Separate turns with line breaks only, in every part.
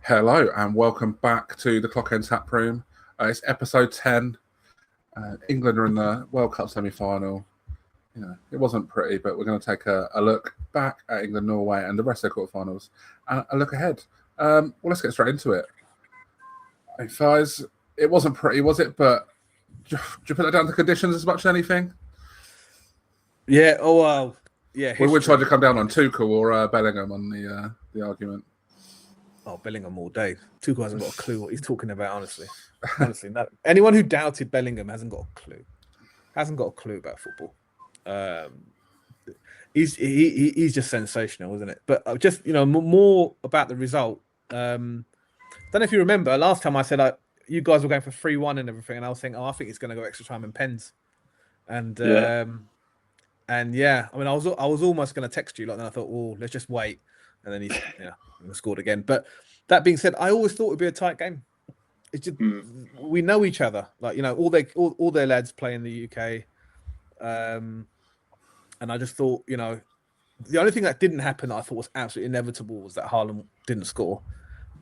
Hello and welcome back to the Clock End Taproom. It's episode 10. England are in the World Cup semi-final. It wasn't pretty, but we're going to take a look back at England, Norway, and the rest of the quarterfinals, and a look ahead. Well, let's get straight into it. Hey, guys, it wasn't pretty, was it? But do you put that down to conditions as much as anything?
Yeah. Oh, wow. Yeah.
We tried to come down on Tuchel or Bellingham on the argument.
Oh, Bellingham all day. Tuchel hasn't got a clue what he's talking about, honestly. Anyone who doubted Bellingham hasn't got a clue. Hasn't got a clue about football. He's just sensational, isn't it? But just, more about the result. Don't know if you remember, last time I said you guys were going for 3-1 and everything, and I was thinking, I think it's going to go extra time and pens. And I mean, I was almost going to text you, then I thought, oh, let's just wait. And then he scored again. But that being said, I always thought it'd be a tight game. It's just we know each other. All their lads play in the UK. And I just thought, the only thing that didn't happen that I thought was absolutely inevitable was that Haaland didn't score.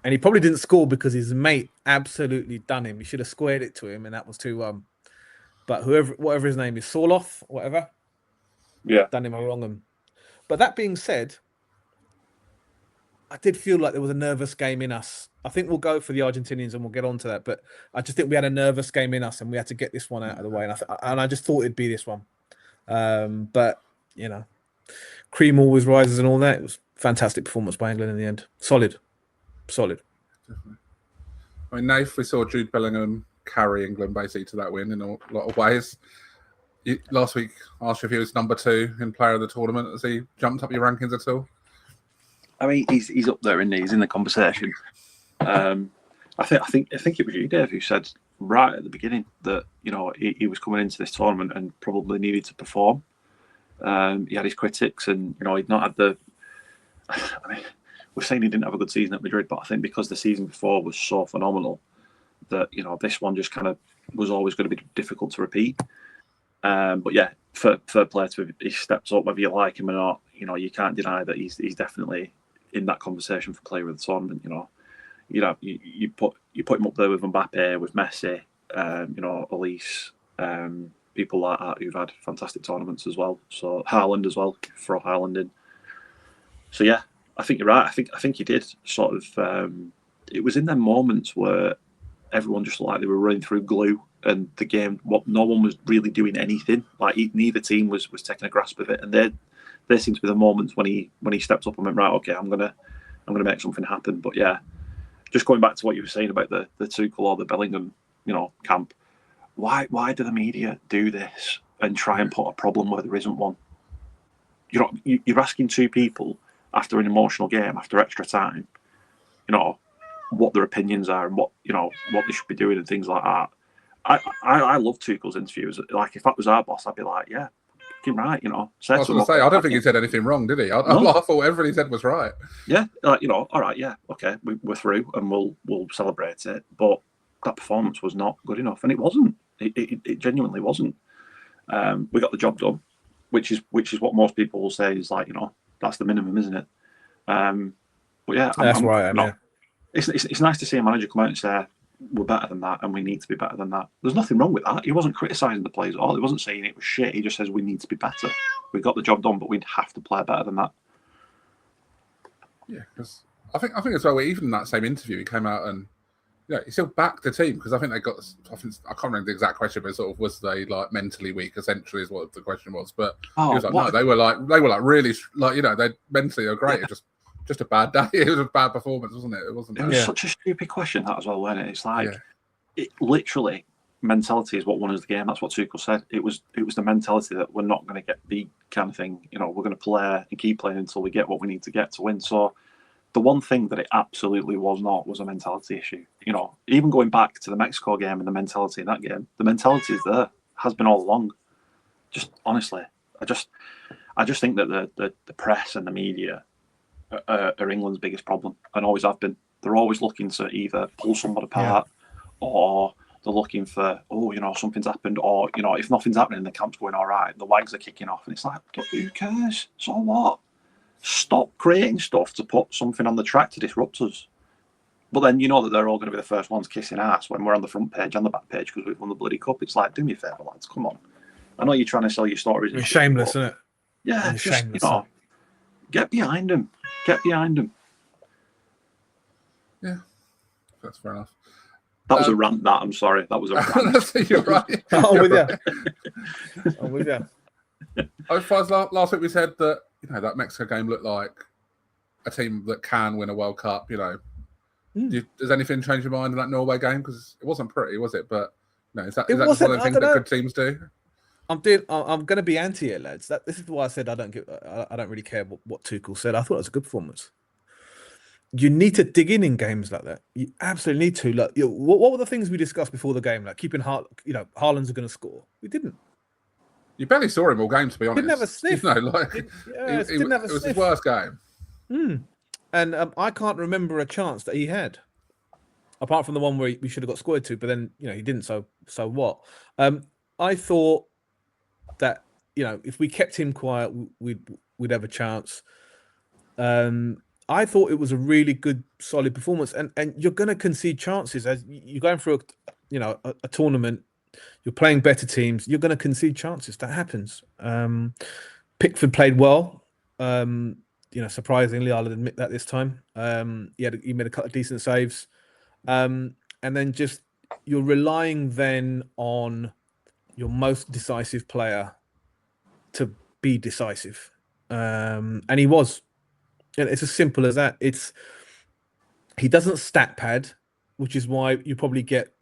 And he probably didn't score because his mate absolutely done him. He should have squared it to him, and that was 2-1. But whatever his name is, Sorloth, whatever.
Yeah.
Done him a wrong. But that being said, I did feel like there was a nervous game in us. I think we'll go for the Argentinians and we'll get on to that. But I just think we had a nervous game in us and we had to get this one out of the way. And I just thought it'd be this one. But, cream always rises and all that. It was a fantastic performance by England in the end. Solid. Definitely.
I mean, Nath, we saw Jude Bellingham carry England basically to that win in a lot of ways. Last week, I asked you if he was number 2 in player of the tournament. Has he jumped up your rankings at all?
I mean, he's up there, isn't he? He's in the conversation. I think it was you, Dave, who said right at the beginning that he was coming into this tournament and probably needed to perform. He had his critics, and he'd not had the. I mean, we're saying he didn't have a good season at Madrid, but I think because the season before was so phenomenal that this one just kind of was always going to be difficult to repeat. But yeah, for player to he steps up, whether you like him or not, you can't deny that he's definitely in that conversation for player of the tournament. You put him up there with Mbappé, with Messi, Elise, people like that who've had fantastic tournaments as well. So Haaland as well, throw Haaland in. So yeah, I think you're right. I think he did sort of. It was in them moments where everyone just looked like they were running through glue, and the game, no one was really doing anything. Like neither team was taking a grasp of it, and there seemed to be the moments when he stepped up and went, right, okay, I'm gonna make something happen. But yeah, just going back to what you were saying about the Tuchel or the Bellingham, camp. Why do the media do this and try and put a problem where there isn't one? You're asking two people after an emotional game, after extra time, what their opinions are and what they should be doing and things like that. I love Tuchel's interviews. Like if that was our boss, I'd be like, yeah. Right, I was
going to say, I don't think he said anything wrong, did he? I thought everything he said was right.
Yeah, all right, yeah, okay, we're through and we'll celebrate it. But that performance was not good enough, and it wasn't. It genuinely wasn't. We got the job done, which is what most people will say is like, that's the minimum, isn't it? But yeah,
that's right. Yeah.
It's nice to see a manager come out and say, we're better than that and we need to be better than that. There's nothing wrong with that. He wasn't criticising the players at all. He wasn't saying it was shit. He just says we need to be better. We got the job done, but we'd have to play better than that.
Yeah, because I think as well, even in that same interview, he came out and he still backed the team because I think they got. I can't remember the exact question, but sort of was they like mentally weak? Essentially, is what the question was. But he was like, no, they were like really they mentally are great. Yeah. Just a bad day. It was a bad performance, wasn't it? It wasn't.
It was such a stupid question that as well, wasn't it? It's like it literally mentality is what won us the game. That's what Tuchel said. It was the mentality that we're not going to get beat kind of thing. We're going to play and keep playing until we get what we need to get to win. So the one thing that it absolutely was not was a mentality issue. Even going back to the Mexico game and the mentality in that game, the mentality is there, has been all along. Just honestly, I just think that the press and the media are England's biggest problem and always have been. They're always looking to either pull someone apart or they're looking for, something's happened, or, if nothing's happening, the camp's going all right, the wags are kicking off, and it's like, who cares? So what? Stop creating stuff to put something on the track to disrupt us. But then you know that they're all going to be the first ones kissing ass when we're on the front page and the back page because we've won the bloody cup. It's like, do me a favour, lads, come on. I know you're trying to sell your stories.
It's shameless, isn't it?
Yeah,
It's
just,
shameless.
Get behind them. Get behind them.
Yeah, that's fair enough.
That was a rant, that. I'm sorry. That was a rant.
You're right.
I'm with
You're
you. I'm with you.
As far as last week we said that, that Mexico game looked like a team that can win a World Cup, Does anything change your mind in that Norway game? Because it wasn't pretty, was it? But is that just one of the things that good teams do?
I'm going to be anti it, lads. This is why I said I don't really care what Tuchel said. I thought it was a good performance. You need to dig in games like that. You absolutely need to. Like, what were the things we discussed before the game? Like keeping Haaland's going to score. We didn't.
You barely saw him all game, to be honest.
Didn't have a sniff.
It was his worst game.
And I can't remember a chance that he had, apart from the one where we should have got scored to. But then he didn't. So what? I thought that if we kept him quiet, we'd have a chance. I thought it was a really good, solid performance, and you're going to concede chances as you're going through a tournament. You're playing better teams. You're going to concede chances. That happens. Pickford played well. Surprisingly, I'll admit that this time. He made a couple of decent saves, and then just you're relying then on your most decisive player to be decisive, and he was. And it's as simple as that. He doesn't stat pad, which is why you probably get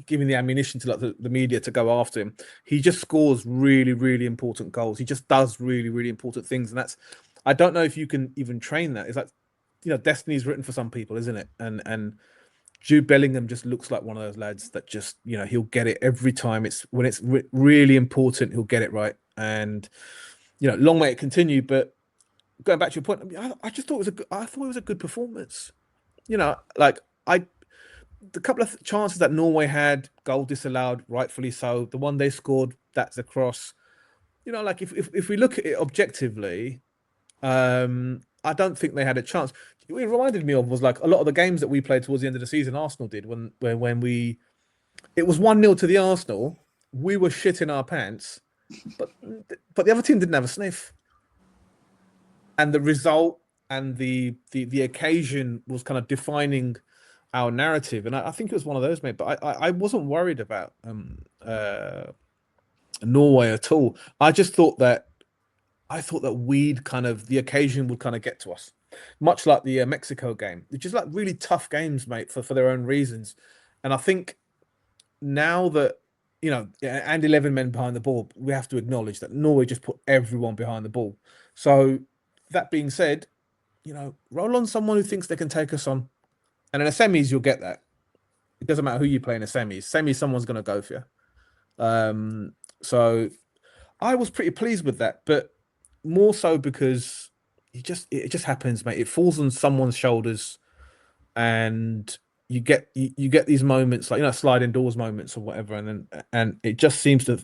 giving the ammunition to the media to go after him. He just scores really, really important goals. He just does really, really important things, and that's. I don't know if you can even train that. It's like, destiny's written for some people, isn't it? And Jude Bellingham just looks like one of those lads that just he'll get it every time. When it's really important, he'll get it right. And long may it continue, but. Going back to your point, I just thought I thought it was a good performance. The couple of chances that Norway had, goal disallowed, rightfully so. The one they scored, that's a cross. If we look at it objectively, I don't think they had a chance. It reminded me of was like a lot of the games that we played towards the end of the season. Arsenal did when it was 1-0 to the Arsenal. We were shitting our pants, but the other team didn't have a sniff. And the result and the occasion was kind of defining our narrative, and I think it was one of those, mate. But I wasn't worried about Norway at all. I just thought that we'd kind of the occasion would kind of get to us, much like the Mexico game, which is like really tough games, mate, for their own reasons. And I think now that and 11 men behind the ball, we have to acknowledge that Norway just put everyone behind the ball. So. That being said, roll on someone who thinks they can take us on. And in a semis, you'll get that. It doesn't matter who you play in a semis. Semis, someone's going to go for you. So I was pretty pleased with that, but more so because it just happens, mate. It falls on someone's shoulders, and you get these moments like sliding doors moments or whatever, and it just seems to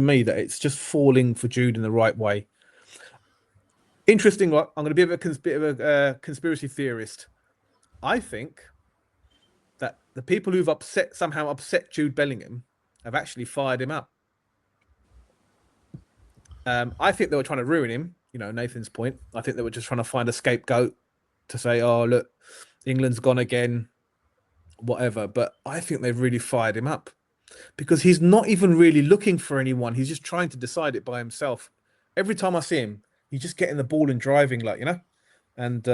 me that it's just falling for Jude in the right way. Interesting. I'm going to be a bit of a conspiracy theorist. I think that the people who've somehow upset Jude Bellingham have actually fired him up. I think they were trying to ruin him. Nathan's point. I think they were just trying to find a scapegoat to say, "Oh, look, England's gone again," whatever. But I think they've really fired him up because he's not even really looking for anyone. He's just trying to decide it by himself. Every time I see him. He's just getting the ball and driving, and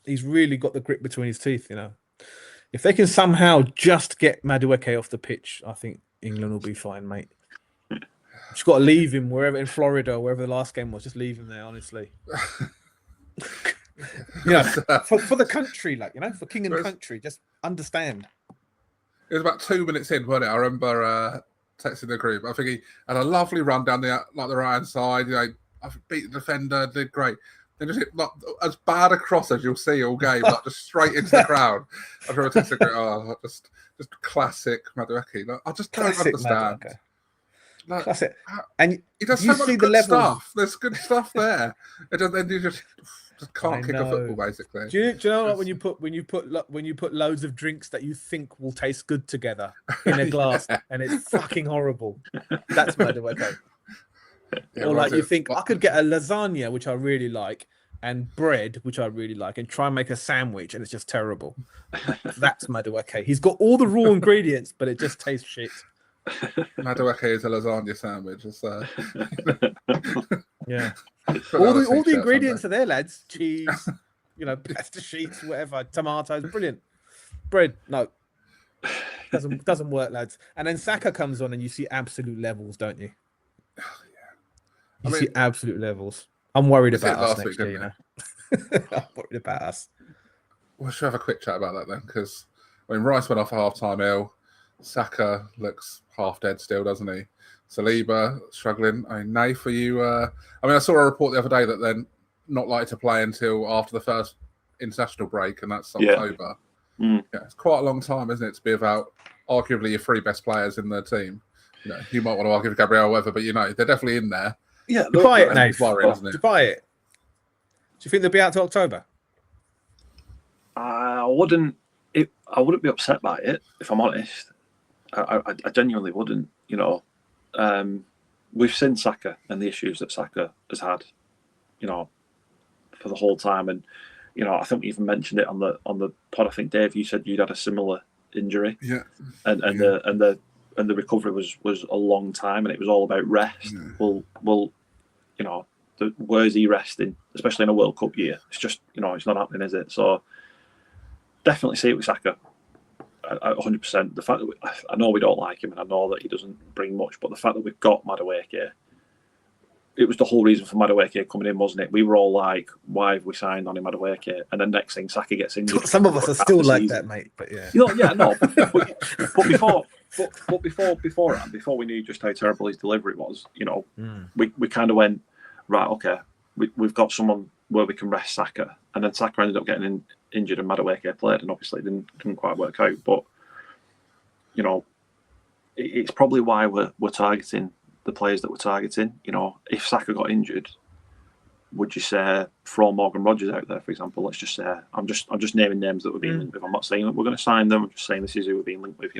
he's really got the grip between his teeth, If they can somehow just get Madueke off the pitch, I think England will be fine, mate. Just got to leave him wherever in Florida or wherever the last game was. Just leave him there, honestly. For the country, for king and country, just understand.
It was about 2 minutes in, wasn't it? I remember texting the group. I think he had a lovely run down the right hand side. I beat the defender, did great. Then just hit as bad a cross as you'll see all game, just straight into the crowd. I remember texting the group, just classic Madueke. I just don't understand.
Classic. And
he does so much good stuff. There's good stuff there. And then you just just can't kick a football basically.
Do you know like when you put loads of drinks that you think will taste good together in a glass and it's fucking horrible? That's Madueke.
Yeah,
Or like you think
what-
I could get a lasagna, which I really like, and bread, which I really like, and try and make a sandwich, and it's just terrible. That's Madueke. He's got all the raw ingredients, but it just tastes shit.
Madueke is a lasagna sandwich. It's,
Yeah.
put
all
that on a
the
t-shirt
ingredients
someday.
are there, lads. Cheese, pasta sheets, whatever, tomatoes, brilliant. Bread, no. Doesn't work, lads. And then Saka comes on and you see absolute levels, don't you? You see absolute levels. I'm worried
we said
about us
last
next
week,
year,
didn't
I'm worried about us.
We should have a quick chat about that then, because Rice went off at half-time ill. Saka looks half dead still, doesn't he? Saliba struggling. Nath, for you. I saw a report the other day that they're not likely to play until after the first international break, and that's October.
Yeah,
it's quite a long time, isn't it, to be without arguably your three best players in the team. You might want to argue with Gabriel, whatever, but they're definitely in there.
Yeah,
You buy it, Nath.
It's worrying, isn't it?
You buy it. Do you think they'll be out to October?
I wouldn't be upset by it, if I'm honest. I genuinely wouldn't. We've seen Saka and the issues that Saka has had, for the whole time, and I think we even mentioned it on the pod. I think Dave, you said you'd had a similar injury, and the recovery was a long time, and it was all about rest. Well, where's he resting, especially in a World Cup year? It's just it's not happening, is it? So definitely see it with Saka. 100%. The fact that I know we don't like him, and I know that he doesn't bring much, but the fact that we've got Madueke, it was the whole reason for Madueke coming in, wasn't it? We were all like, why have we signed on him, Madueke? And then next thing, Saka gets injured.
Some of us are still like that, mate. But yeah,
but before we knew just how terrible his delivery was, we kind of went, right, okay, we've got someone where we can rest Saka, and then Saka ended up getting injured and Madueke played, and obviously it didn't quite work out. But it's probably why we're targeting the players that we're targeting. If Saka got injured, would you say throw Morgan Rogers out there, for example? Let's just say I'm just naming names that we're being linked with. I'm not saying that we're going to sign them. I'm just saying this is who we're being linked with.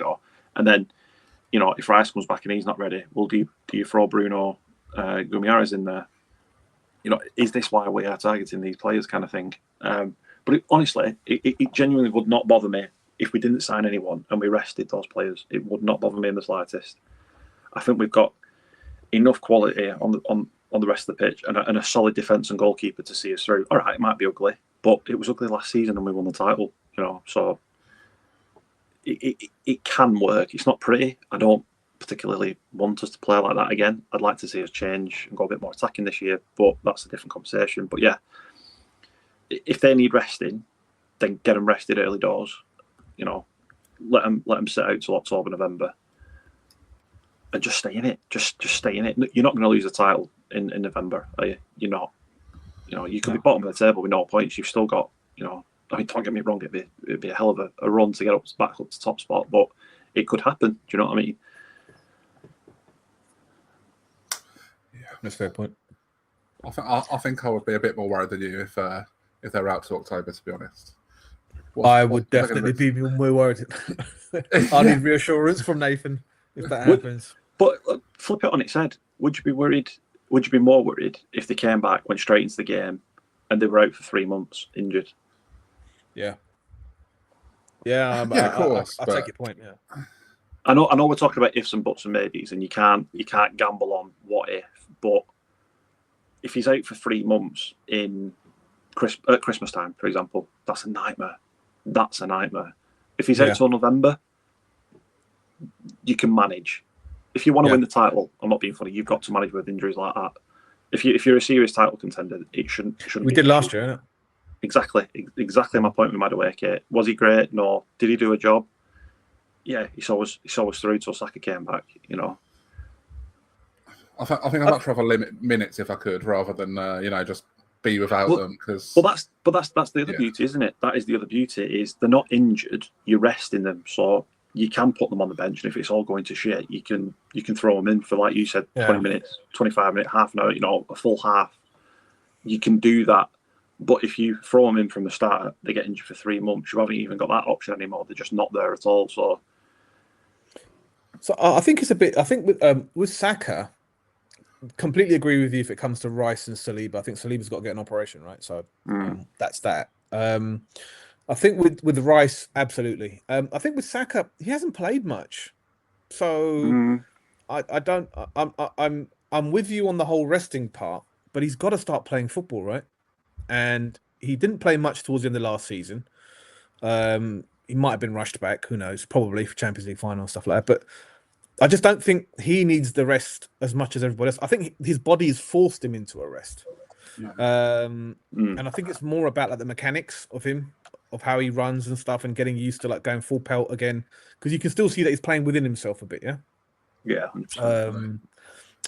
And then if Rice comes back and he's not ready, well, do you throw Bruno Guimaraes in there? Is this why we are targeting these players, kind of thing? But honestly, it genuinely would not bother me if we didn't sign anyone and we rested those players. It would not bother me in the slightest. I think we've got enough quality on the rest of the pitch and a solid defence and goalkeeper to see us through. All right, it might be ugly, but it was ugly last season and we won the title. So it can work. It's not pretty. I don't particularly want us to play like that again. I'd like to see us change and go a bit more attacking this year, but that's a different conversation. But yeah, if they need resting, then get them rested early doors. Let them sit out till October, November, and just stay in it. Just stay in it. You're not going to lose the title in November, are you? You're not. You could be bottom of the table with no points. You've still got. Don't get me wrong. It'd be a hell of a run to get back up to top spot, but it could happen. Do you know what I mean?
That's a fair point.
I think I would be a bit more worried than you if they're out to October, to be honest.
I would definitely be more worried. I need reassurance from Nathan if that happens.
But flip it on its head. Would you be worried? Would you be more worried if they came back, went straight into the game, and they were out for 3 months injured?
Yeah.
Of course.
I take your point. Yeah.
I know we're talking about ifs and buts and maybes, and you can't gamble on what if. But if he's out for 3 months in Christmas time, for example, that's a nightmare. If he's out till November, you can manage. If you want to win the title, I'm not being funny. You've got to manage with injuries like that. If you're a serious title contender, it shouldn't.
We did last year, innit?
Exactly my point with Madueke. Was he great? No. Did he do a job? Yeah, he saw us through till Saka came back.
I think I'd much rather limit minutes if I could, rather than just be without them. Because
that's the other beauty, isn't it? That is the other beauty, is they're not injured. You're resting them, so you can put them on the bench, and if it's all going to shit, you can throw them in for, like you said, 20 minutes, 25 minutes, half an hour, a full half. You can do that But if you throw them in from the start, they get injured for 3 months. You haven't even got that option anymore. They're just not there at all. So
I think it's a bit. I think with Saka, completely agree with you if it comes to Rice and Saliba. I think Saliba's got to get an operation, right? So that's that. I think with Rice, absolutely. I think with Saka, he hasn't played much, so I don't. I'm with you on the whole resting part, but he's got to start playing football, right? And he didn't play much towards the end of last season. He might have been rushed back. Who knows? Probably for Champions League final and stuff like that. But I just don't think he needs the rest as much as everybody else. I think his body has forced him into a rest. Yeah. And I think it's more about like the mechanics of him, of how he runs and stuff, and getting used to like going full pelt again. Because you can still see that he's playing within himself a bit, yeah?
Yeah,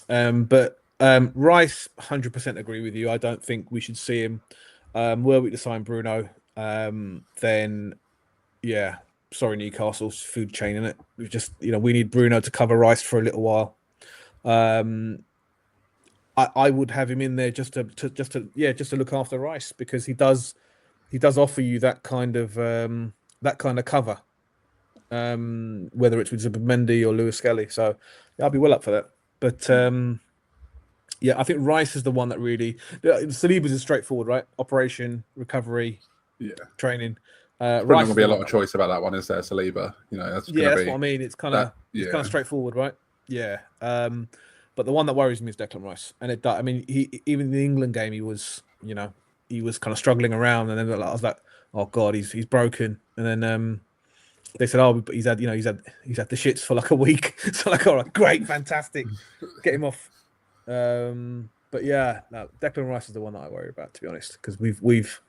100%. But Rice, 100% agree with you. I don't think we should see him. Were we to sign Bruno, then yeah, sorry Newcastle's food chain, innit? We just, we need Bruno to cover Rice for a little while. I would have him in there just to look after Rice, because he does offer you that kind of cover. Whether it's with Zubimendi or Lewis Skelly. So yeah, I'll be well up for that. But yeah, I think Rice is the one that really. Saliba's is straightforward, right? Operation, recovery, training.
Rice going to be a lot of choice about that one, is there, Saliba? That's
what I mean. It's kind of straightforward, right? Yeah. But the one that worries me is Declan Rice, and it. I mean, even in the England game, he was kind of struggling around, and then I was like, oh god, he's broken, and then they said, oh, he's had the shits for like a week. So like, all right, great, fantastic, get him off. But yeah, no, Declan Rice is the one that I worry about, to be honest, because we've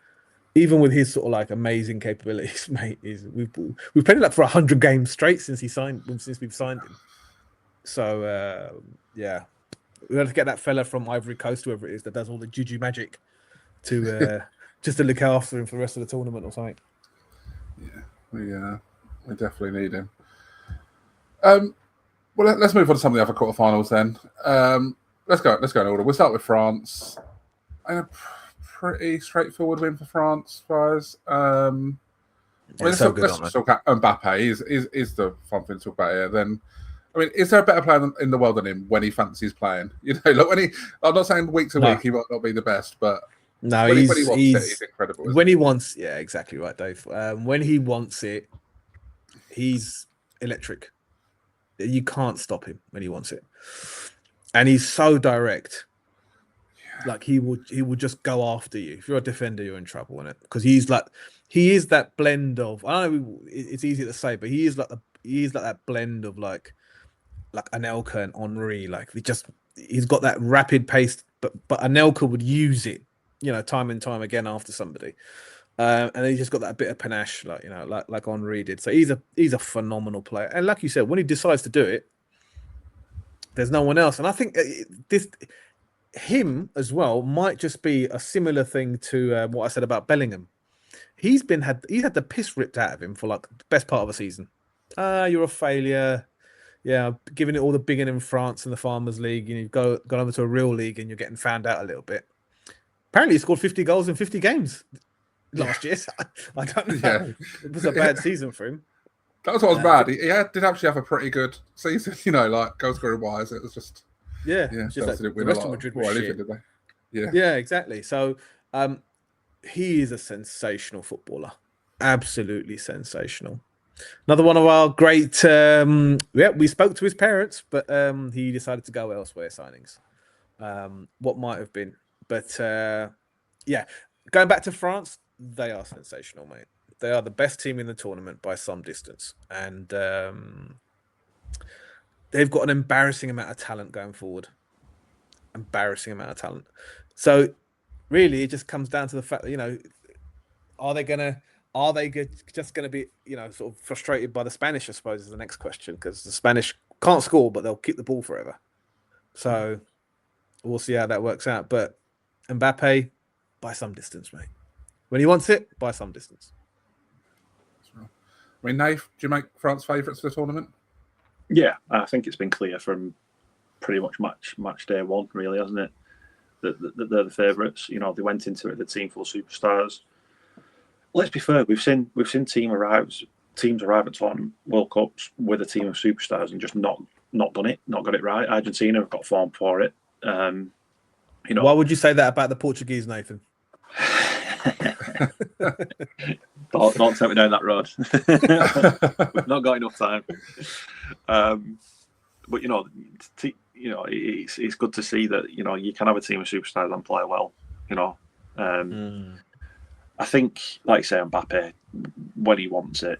even with his sort of like amazing capabilities, mate, we've played it like for 100 games straight since we've signed him. So yeah, we have to get that fella from Ivory Coast, whoever it is, that does all the juju magic, to just to look after him for the rest of the tournament or something.
Yeah, we definitely need him. Well, let's move on to some of the other quarterfinals then. Let's go in order. We'll start with France. And a pretty straightforward win for France, guys. Let's talk about Mbappé. Is the fun thing to talk about here. Then, I mean, is there a better player in the world than him when he fancies playing? Look, I'm not saying week to week he might not be the best, but
no,
when he wants it, he's incredible.
When he wants, yeah, exactly right, Dave. When he wants it, he's electric. You can't stop him when he wants it, and he's so direct. Like he would just go after you. If you're a defender, you're in trouble, isn't it? Because he is that blend of. I don't know. It's easy to say, but he is like that blend of like Anelka and Henry. Like he's got that rapid pace, but Anelka would use it, time and time again after somebody, and then he just got that bit of panache, like Henry did. So he's a phenomenal player, and like you said, when he decides to do it, there's no one else. And I think him as well might just be a similar thing to what I said about Bellingham. He's had the piss ripped out of him for like the best part of the season. You're a failure. Yeah, giving it all the bigging in France and the Farmers League. You've gone over to a real league and you're getting found out a little bit. Apparently, he scored 50 goals in 50 games last year. I don't know. Yeah. It was a bad season for him.
That was what was bad. He did actually have a pretty good season, like goal scoring wise. It was just
just like the rest of Madrid was shit.
Did they?
Yeah, exactly. So he is a sensational footballer, absolutely sensational. Another one of our great. We spoke to his parents, but he decided to go elsewhere. Signings, what might have been, but going back to France, they are sensational, mate. They are the best team in the tournament by some distance, and they've got an embarrassing amount of talent going forward. Embarrassing amount of talent. So really, it just comes down to the fact that, are they just going to be, sort of frustrated by the Spanish, I suppose, is the next question, because the Spanish can't score, but they'll keep the ball forever. So we'll see how that works out. But Mbappé, by some distance, mate. When he wants it, by some distance.
I mean, Nave, do you make France favourites for the tournament?
Yeah, I think it's been clear from pretty much match day one, really, hasn't it? that they're the favourites. You know, they went into it, the team full of superstars. Let's be fair, we've seen teams arrive at tournament World Cups with a team of superstars and just not done it, not got it right. Argentina have got form for it. You know,
why would you say that about the Portuguese, Nathan?
don't take me down that road. We've not got enough time. But you know, it's good to see that you can have a team of superstars and play well. You know, I think, like you say, Mbappé, when he wants it,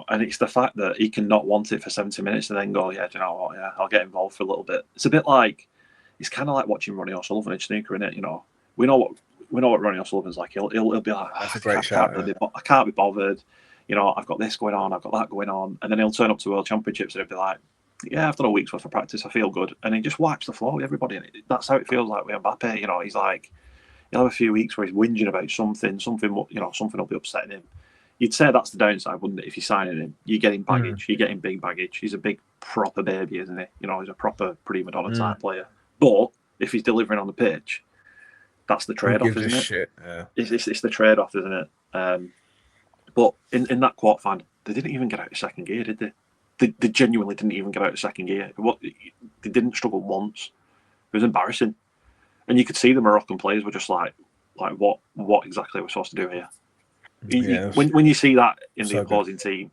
and it's the fact that he can not want it for 70 minutes and then go, yeah, do you know what? Yeah, I'll get involved for a little bit. It's a bit like, it's kind of like watching Ronnie O'Sullivan in snooker, isn't it? You know, we know what Ronnie O'Sullivan's like. He'll be like,
that's a great shout.
I can't be bothered. You know, I've got this going on, I've got that going on, and then he'll turn up to World Championships and he'll be like, yeah, I've done a week's worth of practice, I feel good, and he just wipes the floor with everybody. And that's how it feels like with Mbappé. You know, he's like, he'll have a few weeks where he's whinging about something will be upsetting him. You'd say that's the downside, wouldn't it? If you're signing him, you're getting baggage, you're getting big baggage. He's a big proper baby, isn't he? You know, he's a proper prima donna type player. But if he's delivering on the pitch, that's the trade-off, isn't it?
Shit? Yeah.
It's the trade-off, isn't it? But in that quarter final, they didn't even get out of second gear, did they? They genuinely didn't even get out of second gear. They didn't struggle once. It was embarrassing, and you could see the Moroccan players were just like what exactly are we supposed to do here? When you see that in the opposing team,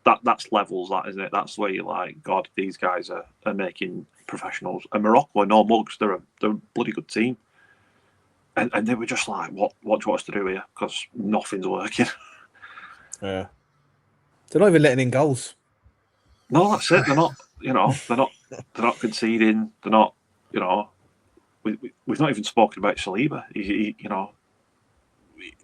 that's levels, that isn't it? That's where you're like, God, these guys are making professionals. And Morocco are no mugs. They're a bloody good team. And they were just like, what do you want us to do here? Because nothing's working.
Yeah. They're not even letting in goals.
No, that's it. They're not. They're not conceding. They're not. We've not even spoken about Saliba.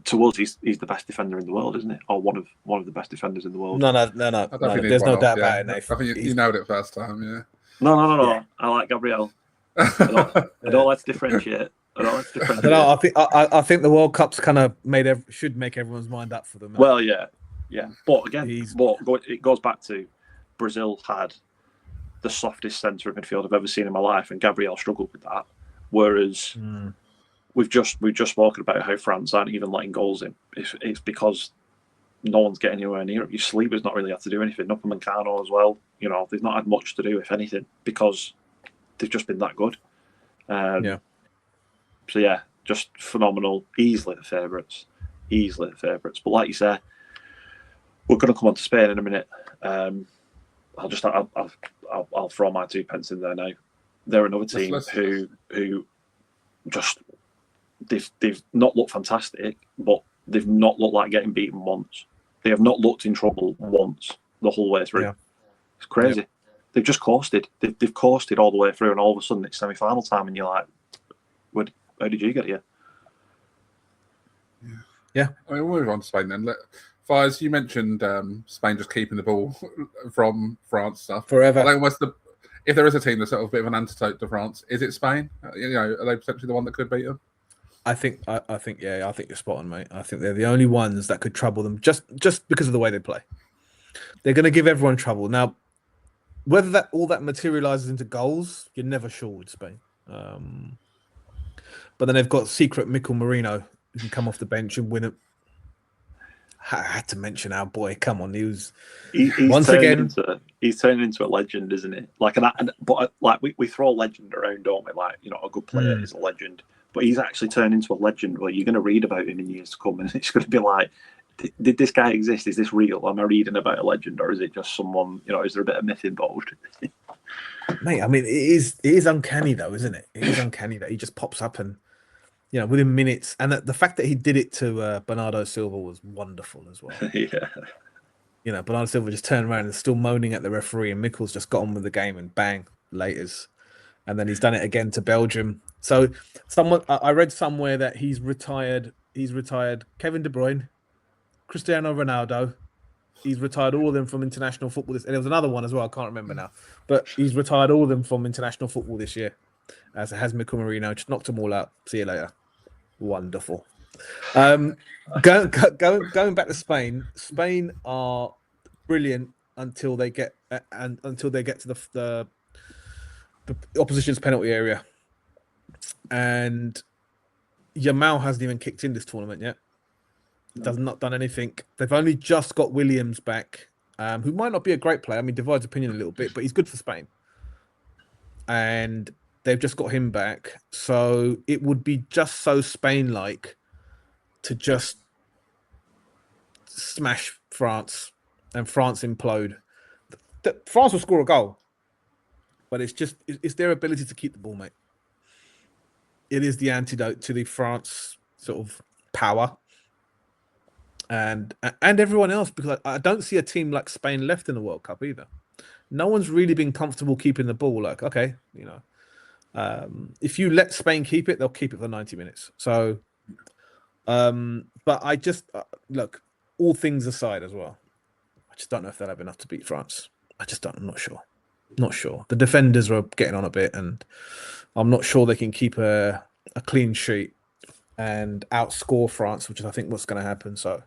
To us, he's the best defender in the world, isn't it? Or one of the best defenders in the world.
No. There's no doubt about it, Nathan.
I think you nailed it first time. Yeah.
No. Yeah. I like Gabriel. I don't like to differentiate.
I think the World Cup's kind of should make everyone's mind up for them.
Well, yeah. But again, it goes back to Brazil had the softest centre of midfield I've ever seen in my life, and Gabriel struggled with that. Whereas we've just spoken about how France aren't even letting goals in. It's because no one's getting anywhere near it. Your Saliba's not really had to do anything. Upamecano as well. They've not had much to do, if anything, because they've just been that good. So yeah, just phenomenal. Easily the favourites. But like you say, we're going to come on to Spain in a minute. I'll throw my 2 pence in there now. They're another team who just they've not looked fantastic, but they've not looked like getting beaten once. They have not looked in trouble once the whole way through. Yeah. It's crazy. Yep. They've just coasted. They've coasted all the way through, and all of a sudden it's semi-final time, and you're like, how did you get here?
Yeah.
I mean, we'll move on to Spain then. Fires, you mentioned Spain just keeping the ball from France stuff
forever.
If there is a team that's sort of a bit of an antidote to France, is it Spain? Are they potentially the one that could beat them?
I think you're spot on, mate. I think they're the only ones that could trouble them just because of the way they play. They're going to give everyone trouble. Now, whether all that materializes into goals, you're never sure with Spain. But then they've got secret Mikel Merino who can come off the bench and win it. I had to mention our boy. Come on, he's
turned into a legend, isn't he? We throw legend around, don't we? Like, a good player is a legend, but he's actually turned into a legend where you're going to read about him in years to come, and it's going to be like, did this guy exist? Is this real? Am I reading about a legend, or is it just someone? Is there a bit of myth involved?
Mate, I mean, it is uncanny though, isn't it? It is uncanny that he just pops up and, within minutes, and the fact that he did it to Bernardo Silva was wonderful as well.
Yeah.
Bernardo Silva just turned around and still moaning at the referee, and Mikel's just got on with the game, and bang, laters. And then he's done it again to Belgium. So I read somewhere that he's retired Kevin De Bruyne, Cristiano Ronaldo. He's retired all of them from international football. And there was another one as well. I can't remember now. But he's retired all of them from international football this year. As it has Mikel Merino. Just knocked them all out. See you later. Wonderful. Going back to Spain. Spain are brilliant until they get to the opposition's penalty area. and Yamal hasn't even kicked in this tournament yet. Does not done anything. They've only just got Williams back, who might not be a great player. I mean, divides opinion a little bit, but he's good for Spain. And they've just got him back. So it would be just so Spain-like to just smash France and France implode. France will score a goal, but it's their ability to keep the ball, mate. It is the antidote to the France sort of power and everyone else, because I don't see a team like Spain left in the World Cup either. No one's really been comfortable keeping the ball. Like, okay, if you let Spain keep it, they'll keep it for 90 minutes. So, but I just look, all things aside as well, I just don't know if they'll have enough to beat France. I'm not sure. Not sure. The defenders are getting on a bit, and I'm not sure they can keep a clean sheet and outscore France, which is, I think, what's going to happen. So,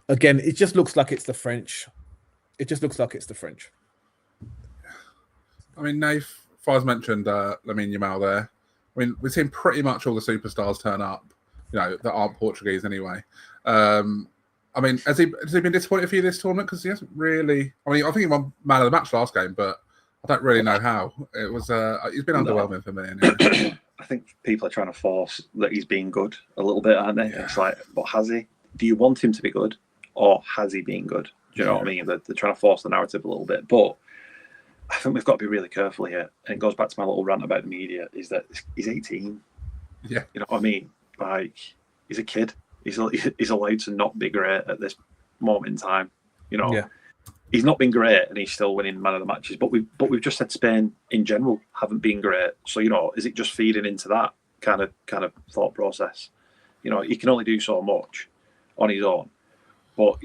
again, it just looks like it's the French. It just looks like it's the French.
I mean, Nath, Faz mentioned Lamine Yamal there. I mean, we've seen pretty much all the superstars turn up, that aren't Portuguese anyway. I mean, has he been disappointed for you this tournament? Because he hasn't really. I mean, I think he won man of the match last game, but I don't really know how. It was. He's been underwhelming for me. Anyway.
I think people are trying to force that he's been good a little bit, aren't they? Yeah. It's like, but has he? Do you want him to be good, or has he been good? Do you know what I mean? They're trying to force the narrative a little bit, but I think we've got to be really careful here. And it goes back to my little rant about the media: is that he's 18.
Yeah,
you know what I mean? Like, he's a kid. He's allowed to not be great at this moment in time. He's not been great, and he's still winning man of the matches. But we've just said Spain in general haven't been great. So is it just feeding into that kind of thought process? He can only do so much on his own. But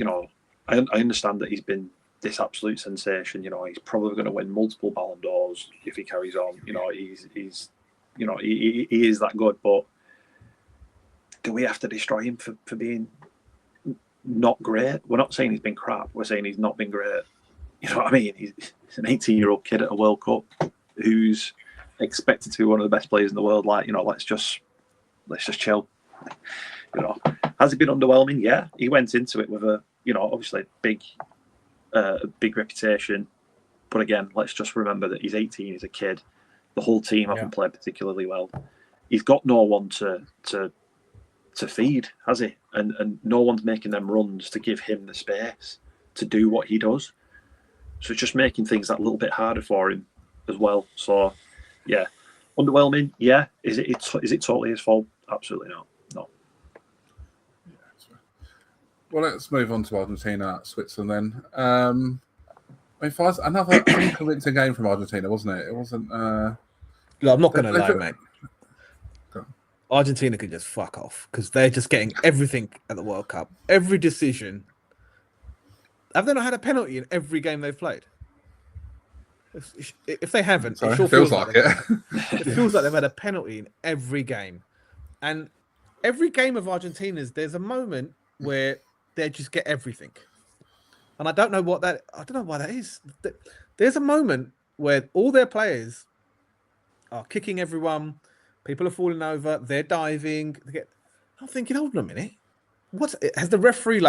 I understand that he's been this absolute sensation. He's probably going to win multiple Ballon d'Ors if he carries on. He's he is that good. But do we have to destroy him for being not great? We're not saying he's been crap. We're saying he's not been great. You know what I mean? He's an 18-year-old kid at a World Cup who's expected to be one of the best players in the world. Like, let's just chill. Has he been underwhelming? Yeah, he went into it with a obviously big reputation. But again, let's just remember that he's 18. He's a kid. The whole team haven't played particularly well. He's got no one to feed, has he? And no one's making them runs to give him the space to do what he does. So it's just making things that little bit harder for him as well. So, yeah, underwhelming. Yeah, is it totally his fault? Absolutely not. No.
Well, let's move on to Argentina, Switzerland then. I mean, Faz, another unconvincing game from Argentina, wasn't it? It wasn't.
Look, I'm not going to lie, mate. Argentina can just fuck off because they're just getting everything at the World Cup. Every decision. Have they not had a penalty in every game they've played? If they haven't, it sure feels like it. It feels like they've had a penalty in every game. And every game of Argentina's, there's a moment where they just get everything. And I don't know why that is. There's a moment where all their players are kicking everyone. People are falling over. They're diving. I'm thinking, hold on a minute. Has the referee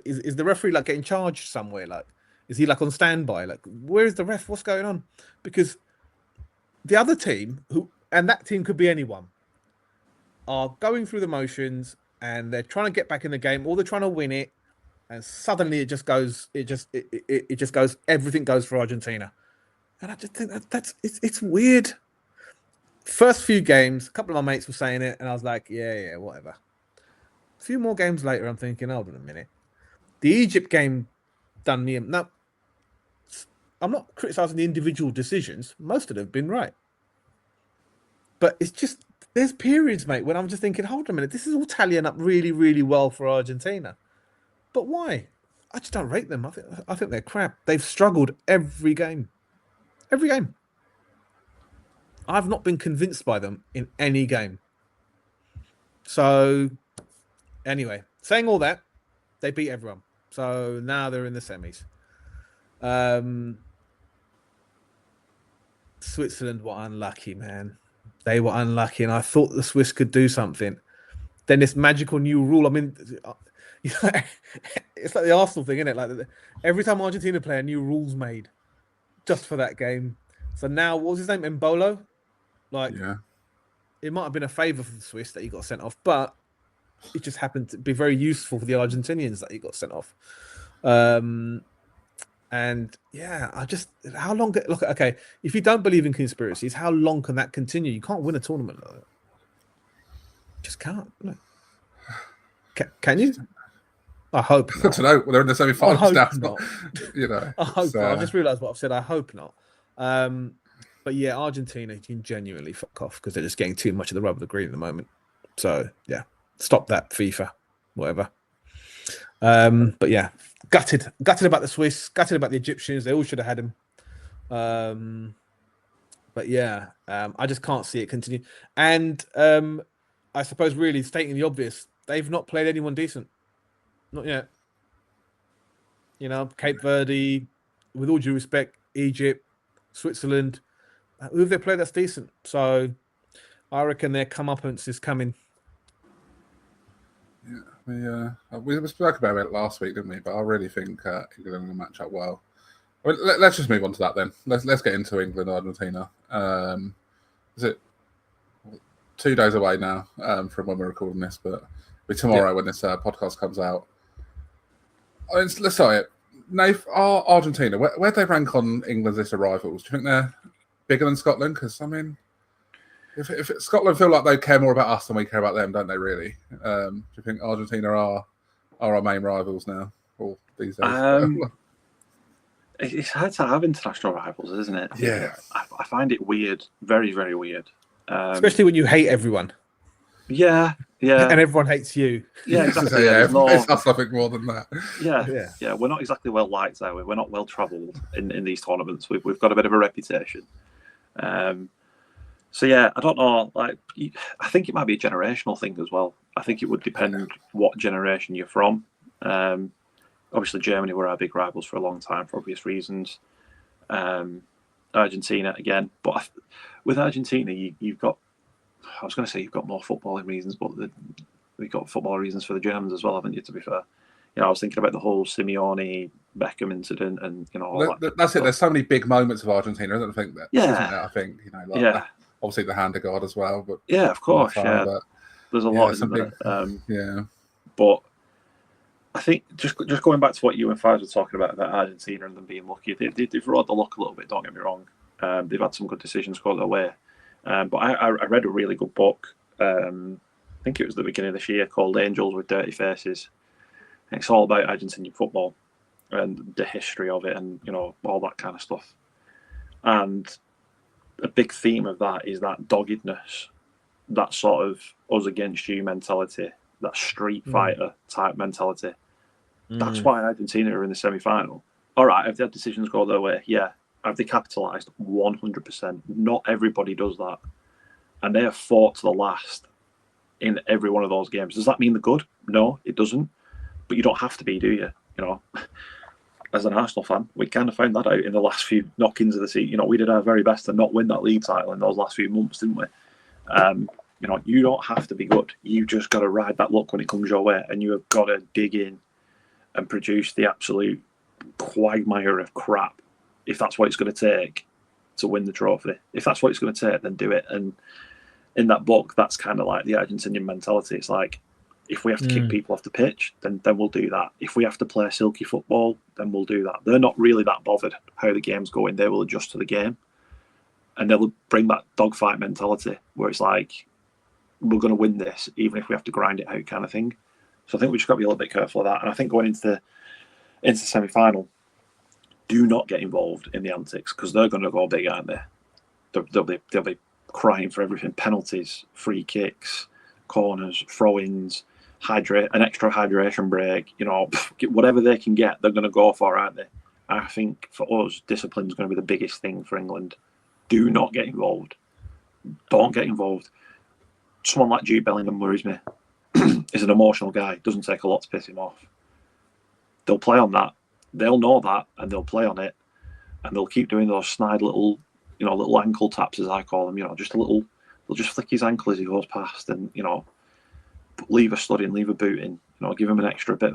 is the referee getting charged somewhere? Is he on standby? Where is the ref? What's going on? Because the other team, and that team could be anyone, are going through the motions and they're trying to get back in the game, or they're trying to win it, and suddenly it just goes. It just goes. Everything goes for Argentina, and I just think it's weird. First few games, a couple of my mates were saying it, and I was like, yeah, whatever. A few more games later, I'm thinking, hold on a minute. The Egypt game done me. Now, I'm not criticising the individual decisions. Most of them have been right. But it's just, there's periods, mate, when I'm just thinking, hold on a minute, this is all tallying up really, really well for Argentina. But why? I just don't rate them. I think they're crap. They've struggled every game. Every game. I've not been convinced by them in any game. So, anyway, saying all that, they beat everyone. So now they're in the semis. Switzerland were unlucky, man. They were unlucky, and I thought the Swiss could do something. Then this magical new rule. I mean, it's like the Arsenal thing, isn't it? Like every time Argentina play, a new rule's made just for that game. So now, what was his name? Mbolo? Like,
Yeah.
it might have been a favour for the Swiss that he got sent off, but it just happened to be very useful for the Argentinians that he got sent off. And yeah, how long? Look, okay, if you don't believe in conspiracies, how long can that continue? You can't win a tournament like that. Just can't. No. Can you? I hope
I
not.
don't know. They're in the semi-finals
I
now.
hope not.
You know,
I hope not. I've just realised what I've said. I hope not. But yeah, Argentina can genuinely fuck off because they're just getting too much of the rub of the green at the moment. So yeah, stop that, FIFA, whatever. But yeah, gutted about the Swiss, gutted about the Egyptians. They all should have had him. But yeah, I just can't see it continue. And I suppose really stating the obvious, they've not played anyone decent. Not yet. You know, Cape Verde, with all due respect, Egypt, Switzerland, who have they played that's decent? So I reckon their comeuppance is coming.
Yeah, we spoke about it last week, didn't we? But I really think England will match up well. I mean, let's just move on to that then. Let's get into England Argentina. Is it 2 days away now from when we're recording this? But it'll be tomorrow when this podcast comes out. I mean, let's say it. Nath, Argentina, where do they rank on England's list of rivals? Do you think they're bigger than Scotland? Because I mean, if Scotland feel like they care more about us than we care about them, don't they? Really? Do you think Argentina are our main rivals now, or these days?
It's hard to have international rivals, isn't it?
Yeah,
I find it weird, very, very weird.
Especially when you hate everyone.
Yeah.
And everyone hates you.
Yeah, exactly.
It's not something more than that.
Yeah. We're not exactly well liked, are we? We're not well travelled in these tournaments. We've got a bit of a reputation. So yeah, I don't know. Like, I think it might be a generational thing as well. I think it would depend what generation you're from. Obviously, Germany were our big rivals for a long time for obvious reasons. Argentina again, but with Argentina, you've got. I was going to say you've got more footballing reasons, but we've got football reasons for the Germans as well, haven't you? To be fair, I was thinking about the whole Simeone Beckham incident, and all
that's it. There's so many big moments of Argentina. I don't think that.
Yeah,
isn't it? I think obviously the hand of God as well, but
yeah, of course,
but,
there's a lot, isn't
there?
But I think just going back to what you and Faz were talking about Argentina and them being lucky, they've rode the luck a little bit. Don't get me wrong. They've had some good decisions go their way. But I read a really good book. I think it was the beginning of this year called "Angels with Dirty Faces." And it's all about Argentinian football and the history of it, and all that kind of stuff. And a big theme of that is that doggedness, that sort of us against you mentality, that street fighter type mentality. That's why Argentina are in the semi-final. All right, have they had decisions go their way? Yeah. Have they capitalised? 100%. Not everybody does that. And they have fought to the last in every one of those games. Does that mean they're good? No, it doesn't. But you don't have to be, do you? As an Arsenal fan, we kind of found that out in the last few knock-ins of the season. We did our very best to not win that league title in those last few months, didn't we? You don't have to be good. You just got to ride that luck when it comes your way, and you have got to dig in and produce the absolute quagmire of crap. If that's what it's going to take to win the trophy, if that's what it's going to take, then do it. And in that book, that's kind of like the Argentinian mentality. It's like, if we have to kick people off the pitch, then we'll do that. If we have to play silky football, then we'll do that. They're not really that bothered how the game's going. They will adjust to the game. And they'll bring that dogfight mentality where it's like, we're going to win this, even if we have to grind it out kind of thing. So I think we just got to be a little bit careful of that. And I think going into the semi-final, do not get involved in the antics because they're going to go big, aren't they? They'll be crying for everything: penalties, free kicks, corners, throw-ins, an extra hydration break. Whatever they can get, they're going to go for, aren't they? I think for us, discipline is going to be the biggest thing for England. Do not get involved. Don't get involved. Someone like Jude Bellingham worries me. He's an emotional guy. Doesn't take a lot to piss him off. They'll play on that. They'll know that, and they'll play on it, and they'll keep doing those snide little ankle taps, as I call them. Just a little they'll just flick his ankle as he goes past, and leave a study and leave a boot in. Give him an extra bit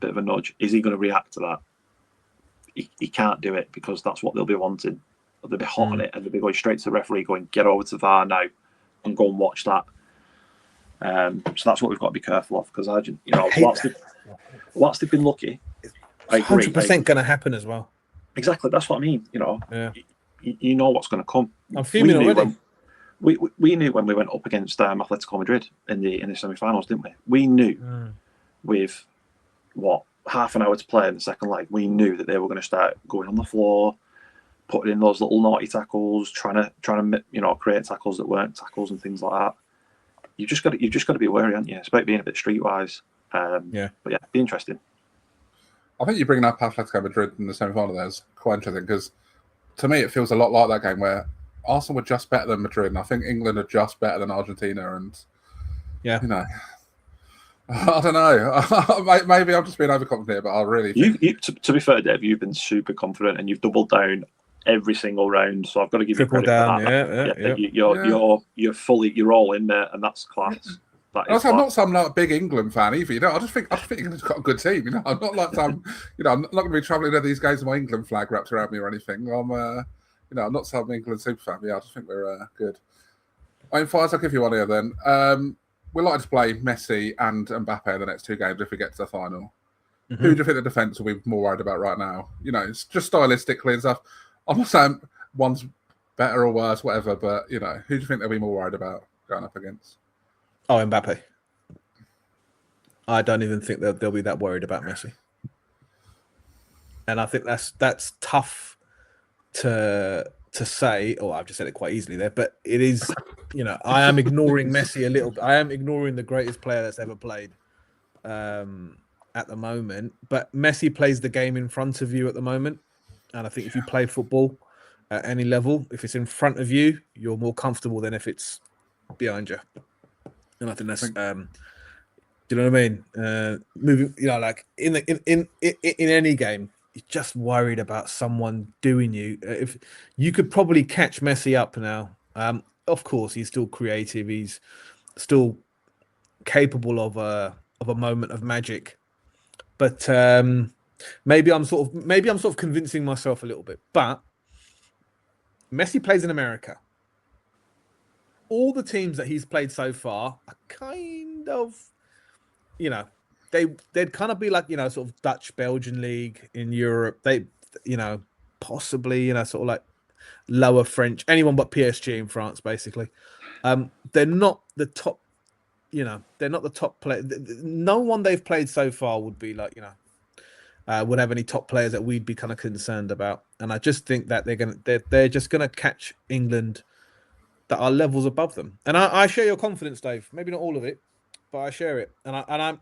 of a nudge. Is he going to react to that? He can't do it because that's what they'll be wanting. They'll be hot on it, and they'll be going straight to the referee, going, "Get over to VAR now, and go and watch that." So that's what we've got to be careful of, because whilst they've been lucky, I agree.
100% going to happen as well.
Exactly, that's what I mean.
Yeah.
You know what's going to come.
I'm fuming already.
We knew when we went up against Atletico Madrid in the semi-finals, didn't we? We knew with half an hour to play in the second leg, we knew that they were going to start going on the floor, putting in those little naughty tackles, trying to create tackles that weren't tackles and things like that. You've just got to be wary, haven't you? It's about being a bit streetwise. But yeah, it'd be interesting.
I think you bringing up Atletico Madrid in the semi-final there is quite interesting, because to me it feels a lot like that game where Arsenal were just better than Madrid, and I think England are just better than Argentina. And I don't know. Maybe I'm just being overconfident, but I really think...
to be fair, Dave, you've been super confident and you've doubled down every single round. So I've got to give you credit for that. You're all in there, and that's class.
I'm not some big England fan either. I just think England's got a good team. I'm not like some. I'm not going to be travelling to these games with my England flag wrapped around me or anything. I'm not some England super fan. Yeah, I just think we're good. Fires, I'll give you one here then. We're likely to play Messi and Mbappé in the next two games if we get to the final. Mm-hmm. Who do you think the defence will be more worried about right now? It's just stylistically and stuff. I'm not saying one's better or worse, whatever, but, who do you think they'll be more worried about going up against?
Oh, Mbappé. I don't even think they'll be that worried about Messi. And I think that's tough to say. Oh, I've just said it quite easily there, but it is, I am ignoring Messi a little bit. I am ignoring the greatest player that's ever played at the moment. But Messi plays the game in front of you at the moment. And I think if you play football at any level, if it's in front of you, you're more comfortable than if it's behind you. And I think that's, do you know what I mean? Moving, like in any game, you're just worried about someone doing you. If you could probably catch Messi up now, of course he's still creative. He's still capable of a moment of magic, but maybe I'm sort of convincing myself a little bit. But Messi plays in America. All the teams that he's played so far are kind of, they'd kind of be like, sort of Dutch Belgian league in Europe. They, possibly, sort of like lower French, anyone but PSG in France, basically. They're not the top, they're not the top player. No one they've played so far would be like, would have any top players that we'd be kind of concerned about. And I just think that they're just gonna catch England that are levels above them. And I share your confidence, Dave. Maybe not all of it, but I share it. And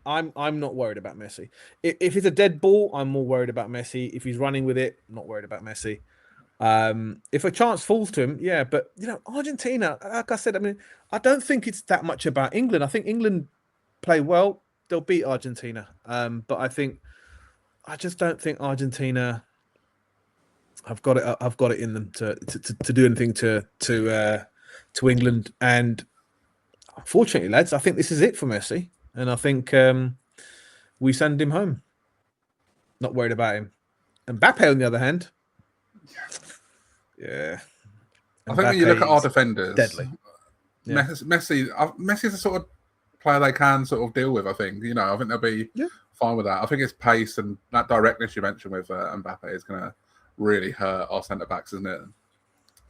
I'm not worried about Messi. If it's a dead ball, I'm more worried about Messi. If he's running with it, I'm not worried about Messi. If a chance falls to him, yeah. But Argentina, like I said, I don't think it's that much about England. I think England play well. They'll beat Argentina. But I just don't think Argentina have got it in them to do anything to England. And unfortunately, lads, I think this is it for Messi. And I think we send him home. Not worried about him. Mbappé, on the other hand, yeah.
I think when you look at our defenders,
deadly. Yeah.
Messi's the sort of player they can sort of deal with, I think. I think they'll be fine with that. I think his pace and that directness you mentioned with Mbappé is going to really hurt our centre-backs, isn't it?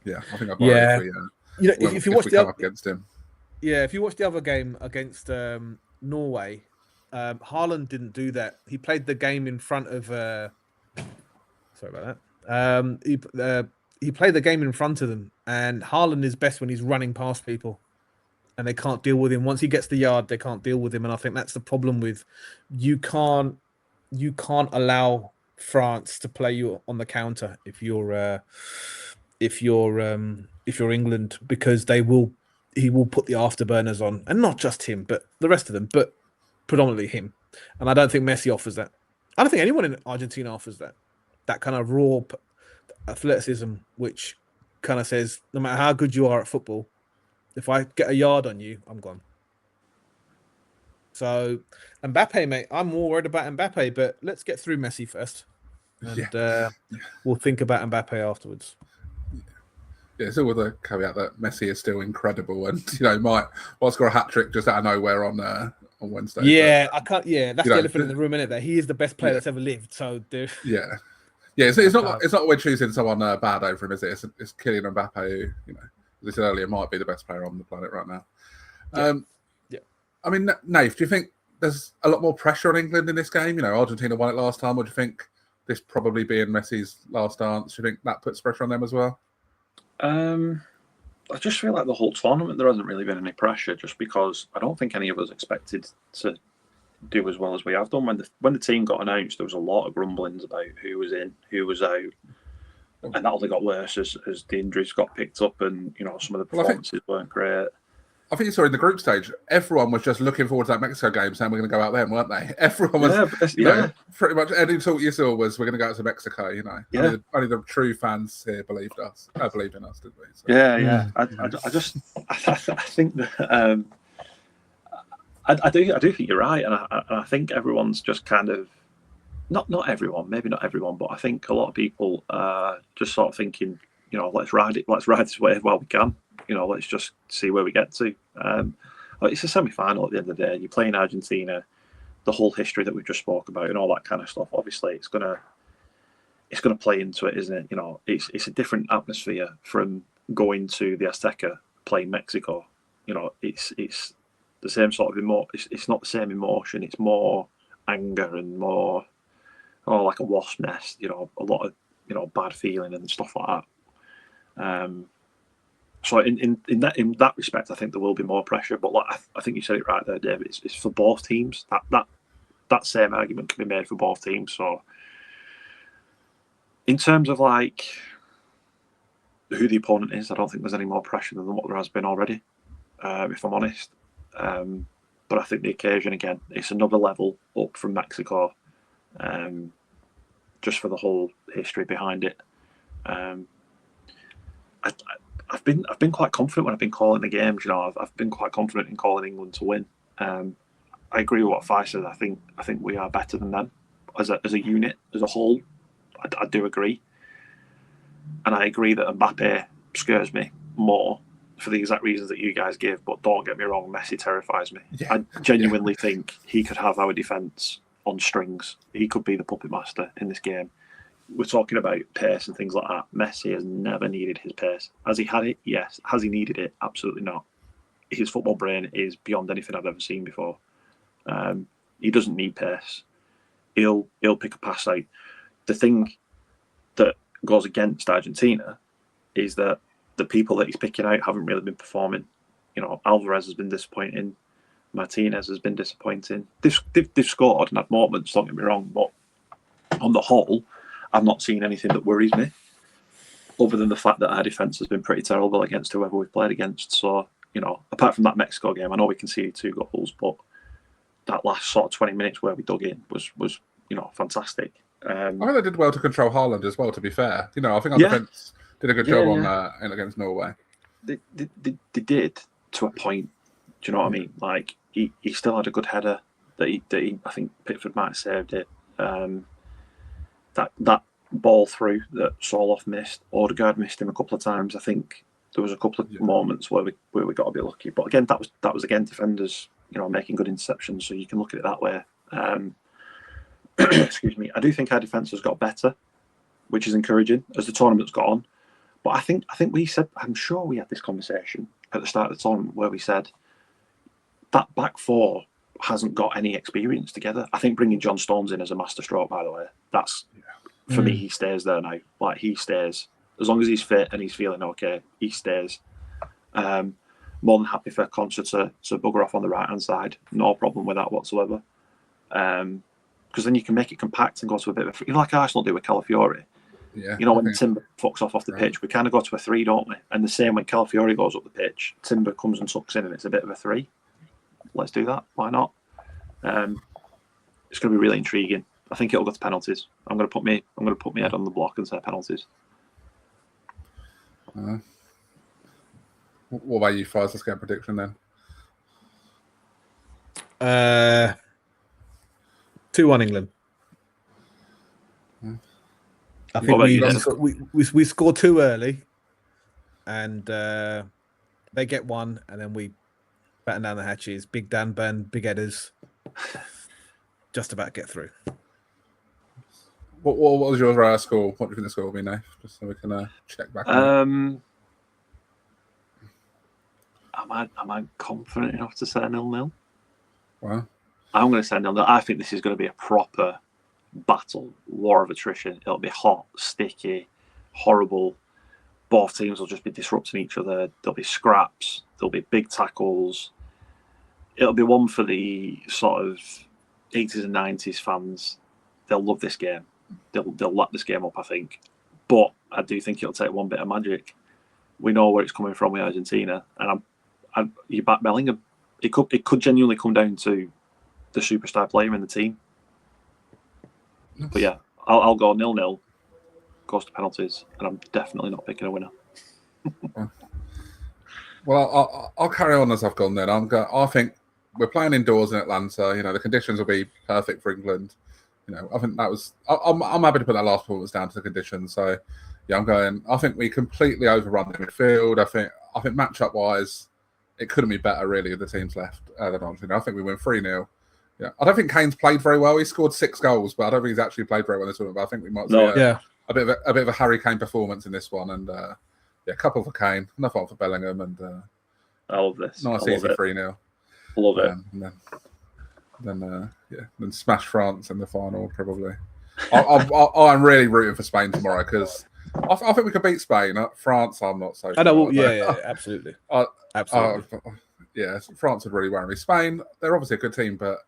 Yeah, I think I'd worry if you watch the up against him.
Yeah, if you watch the other game against Norway, Haaland didn't do that. He played the game in front of... sorry about that. He played the game in front of them, and Haaland is best when he's running past people, and they can't deal with him. Once he gets the yard, they can't deal with him, and I think that's the problem with you can't allow France to play you on the counter if you're England, because he will put the afterburners on, and not just him, but the rest of them, but predominantly him. And I don't think Messi offers that. I don't think anyone in Argentina offers that kind of raw athleticism, which kind of says no matter how good you are at football, If I get a yard on you, I'm gone. So Mbappe, mate, I'm more worried about Mbappe, but let's get through Messi first. And we'll think about Mbappe afterwards.
Yeah, still with the caveat that Messi is still incredible and, might score a hat-trick just out of nowhere on Wednesday.
Yeah, I can't. Yeah, that's the elephant in the room, isn't it? That he is the best player that's ever lived. So,
yeah, it's not we're choosing someone bad over him, is it? It's Kylian Mbappe, who, as I said earlier, might be the best player on the planet right now.
Yeah.
I mean, Nath, do you think there's a lot more pressure on England in this game? Argentina won it last time. Or do you think this probably being Messi's last dance, do you think that puts pressure on them as well?
I just feel like the whole tournament there hasn't really been any pressure, just because I don't think any of us expected to do as well as we have done. When the team got announced, there was a lot of grumblings about who was in, who was out, and that only got worse as the injuries got picked up, and some of the performances weren't great.
I think you saw in the group stage, everyone was just looking forward to that Mexico game, saying we're going to go out there, weren't they? Everyone was, pretty much any talk you saw was we're going to go out to Mexico. Only the true fans here believed in us, didn't we? So.
Yeah. I think that I do think you're right, and I think everyone's just kind of not everyone, maybe not everyone, but I think a lot of people are just sort of thinking, let's ride this wave while we can. Let's just see where we get to. It's a semi-final at the end of the day. You're playing Argentina, the whole history that we've just spoke about, and all that kind of stuff. Obviously, it's gonna play into it, isn't it? It's a different atmosphere from going to the Azteca playing Mexico. It's the same sort of it's not the same emotion. It's more anger and more, like a wasp nest. A lot of bad feeling and stuff like that. So in that respect, I think there will be more pressure. But I think you said it right there, David. It's for both teams. That same argument can be made for both teams. So in terms of who the opponent is, I don't think there's any more pressure than what there has been already. If I'm honest, but I think the occasion again, it's another level up from Mexico, just for the whole history behind it. I've been quite confident when I've been calling the games. I've been quite confident in calling England to win. I agree with what Fi said. I think we are better than them as a unit, as a whole. I do agree, and I agree that Mbappe scares me more for the exact reasons that you guys give. But don't get me wrong, Messi terrifies me. I genuinely think he could have our defence on strings. He could be the puppet master in this game. We're talking about pace and things like that. Messi has never needed his pace. Has he had it? Yes. Has he needed it? Absolutely not. His football brain is beyond anything I've ever seen before. He doesn't need pace. He'll pick a pass out. The thing that goes against Argentina is that the people that he's picking out haven't really been performing. Alvarez has been disappointing. Martinez has been disappointing. They've scored and had moments, don't get me wrong, but on the whole, I've not seen anything that worries me, other than the fact that our defence has been pretty terrible against whoever we've played against. So, apart from that Mexico game, I know we conceded 2 goals, but that last sort of 20 minutes where we dug in was fantastic.
I think they did well to control Haaland as well, to be fair. I think our defence did a good job on against Norway.
They did, to a point. Do you know what I mean? He still had a good header that he I think Pickford might have saved it. That ball through that Soloff missed, Odegaard missed him a couple of times. I think there was a couple of moments where we got a bit lucky. But again, that was again defenders, making good interceptions. So you can look at it that way. Excuse me. I do think our defence has got better, which is encouraging as the tournament's gone on. But I think we said, I'm sure we had this conversation at the start of the tournament where we said that back four hasn't got any experience together. I think bringing John Stones in as a masterstroke, by the way, that's for me. He stays there now. He stays as long as he's fit and he's feeling okay. He stays. More than happy for Concha to bugger off on the right hand side. No problem with that whatsoever. Because then you can make it compact and go to a bit of like Arsenal do with Calafiori.
Yeah,
when Timber fucks off the pitch, we kind of go to a 3, don't we? And the same when Calafiori goes up the pitch, Timber comes and tucks in, and it's a bit of a 3. Let's do that. Why not? It's going to be really intriguing. I think it'll go to penalties. I'm going to put my head on the block and say penalties.
What What about you, Fives? Let's get a prediction then.
2-1 England. I think we score too early, and they get one, and then we batten down the hatches. Big Dan Burn, big headers, just about get through.
What was your score? What do you think the score will be, Nath? Just so we can check back.
Am I confident enough to say 0-0?
Well,
I'm going to say 0-0. I think this is going to be a proper battle, war of attrition. It'll be hot, sticky, horrible. Both teams will just be disrupting each other. There'll be scraps. There'll be big tackles. It'll be one for the sort of 80s and 90s fans. They'll love this game. They'll lap this game up, I think. But I do think it'll take one bit of magic. We know where it's coming from with Argentina, and you back Bellingham. It could genuinely come down to the superstar player in the team. But yeah, I'll go 0-0, goes to penalties, and I'm definitely not picking a winner.
Well, I'll carry on as I've gone then. I think we're playing indoors in Atlanta. You know, the conditions will be perfect for England. You know, I think that was. I'm happy to put that last performance down to the conditions. So, yeah, I'm going. I think we completely overrun the midfield. I think matchup wise, it couldn't be better really with the teams left than Argentina. I think we win 3-0. Yeah, I don't think Kane's played very well. He scored 6 goals, but I don't think he's actually played very well in this one. But I think we might see a bit of a Harry Kane performance in this one, and a couple for Kane, nothing for Bellingham, and
I love this.
Nice easy 3-0.
Love it.
And then smash France in the final probably. I'm really rooting for Spain tomorrow because I think we could beat Spain. France, I'm not so sure.
I know. Yeah, absolutely.
Absolutely. France would really worry me. Spain, they're obviously a good team, but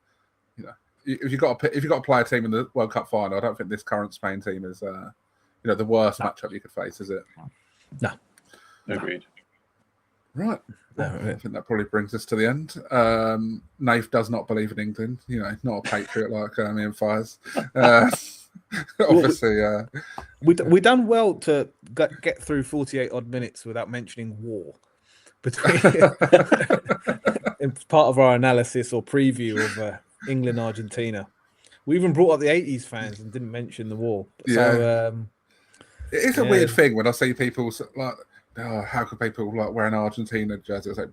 you know, if you've got to play a team in the World Cup final, I don't think this current Spain team is, the worst matchup you could face, is it?
No.
Agreed.
Right. I think that probably brings us to the end. Nath does not believe in England. You know, not a patriot like me and Fires. Obviously,
we done well to get through 48 odd minutes without mentioning war. Between in part of our analysis or preview of England Argentina, we even brought up the 80s fans and didn't mention the war. So
it is a weird thing when I see people like, oh, how could people like wear an Argentina jersey? It's like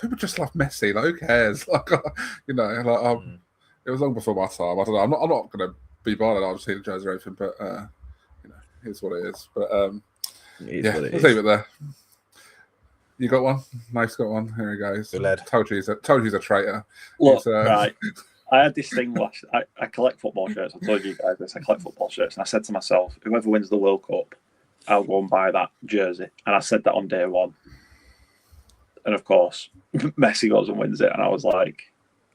people just love Messi. Like, who cares? Like, it was long before my time. I don't know. I'm not going to be buying an Argentina jersey or anything, but here's what it is. But let's leave it there. You got one? Nate's got one. Here he goes. Told you he's a traitor.
Look, right. I had this thing last. I collect football shirts. I told you guys this. I collect football shirts, and I said to myself, whoever wins the World Cup, I'll go and buy that jersey. And I said that on day one. And of course, Messi goes and wins it, and I was like,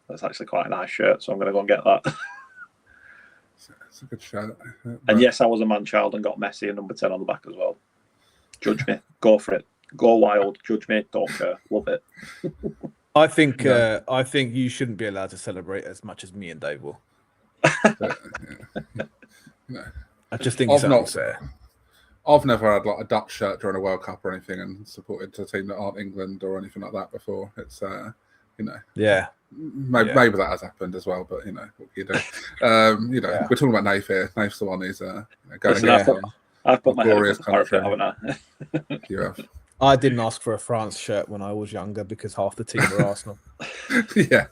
that's actually quite a nice shirt, so I'm going to go and get that.
It's a good shirt.
And yes, I was a man-child and got Messi and number 10 on the back as well. Judge me. Go for it. Go wild. Judge me. Don't care. Love it.
I think you shouldn't be allowed to celebrate as much as me and Dave will. I just think it's not fair.
I've never had like a Dutch shirt during a World Cup or anything and supported a team that aren't England or anything like that before. It's maybe that has happened as well, but what you do. We're talking about Nath here. Nath's the one who's going against
I've put my
glorious
country,
country.
haven't I?
You have.
I didn't ask for a France shirt when I was younger because half the team were Arsenal.
Yeah,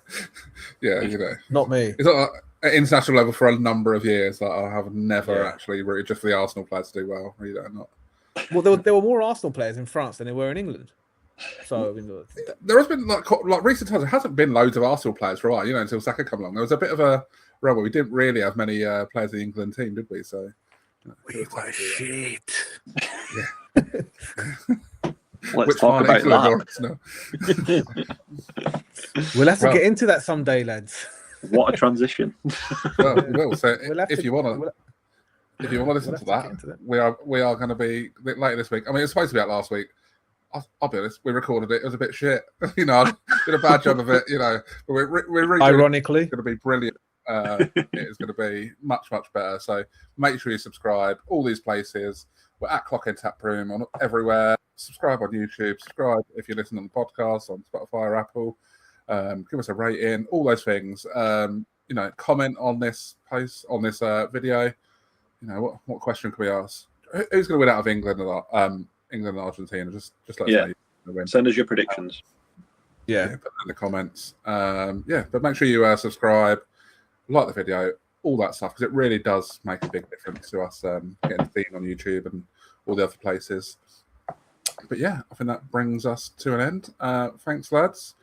Not me.
It's not at international level for a number of years. Like, I have never actually rooted just for the Arsenal players to do well. Not.
Well, there were more Arsenal players in France than there were in England. So
there has been like recent times. There hasn't been loads of Arsenal players for a while. Until Saka come along, there was a bit of a rubble. We didn't really have many players in the England team, did we? So
we were shit.
Yeah.
Let's talk about that.
We'll have to get into that someday, lads.
What a transition!
Well, we will. So if you want to listen to that, we are going to be later this week. I mean, it's supposed to be out last week. I'll be honest. We recorded it. It was a bit shit. I did a bad job of it. But we're
ironically
going to be brilliant. It is going to be much better. So make sure you subscribe. All these places. We're at Clock End Taproom on everywhere. subscribe on YouTube, subscribe if you're listening on the podcast on Spotify or Apple. Give us a rating, all those things. Comment on this post, on this video. What question can we ask? Who's going to win out of England and Argentina? Just let us know who's gonna win.
Send us your predictions.
Yeah,
put that in the comments. But make sure you subscribe, like the video, all that stuff, because it really does make a big difference to us getting seen on YouTube and all the other places. But yeah, I think that brings us to an end. Thanks, lads.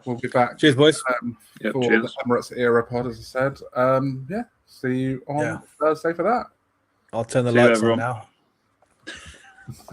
We'll be back.
Cheers, boys.
For the Emirates era pod, as I said. See you on Thursday for that.
I'll turn the
See you,
lights on
everyone.
now.